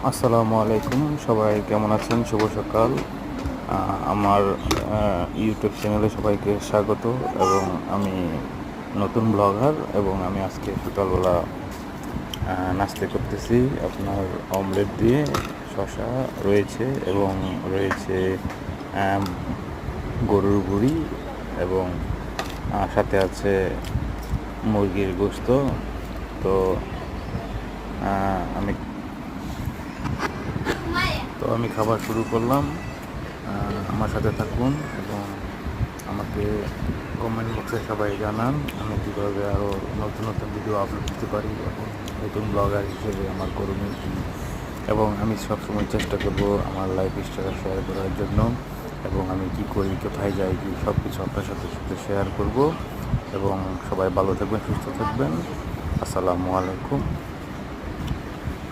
আসসালামু আলাইকুম, সবাই কেমন আছেন? শুভ সকাল। আমার ইউটিউব চ্যানেলে সবাইকে স্বাগত। এবং আমি নতুন ব্লগার, এবং আমি আজকে সকালবেলা নাস্তা করতেছি আপনার অমলেট দিয়ে। শসা রয়েছে এবং রয়েছে আম, গরুর ভুঁড়ি, এবং সাথে আছে মুরগির গোশত। তো আমি আমি খাবার শুরু করলাম। আমার সাথে থাকুন এবং আমাকে কমেন্ট বক্সে সবাই জানান আমি কীভাবে আরও নতুন নতুন ভিডিও আপলোড দিতে পারি, এবং নতুন ব্লগার হিসেবে আমার করণীয় কী। এবং আমি সবসময় চেষ্টা করব আমার লাইফ স্টাইল শেয়ার করার জন্য, এবং আমি কী করি, কোথায় যাই, কি সব কিছু আপনার সাথে শেয়ার করব। এবং সবাই ভালো থাকবেন, সুস্থ থাকবেন। আসসালামু আলাইকুম।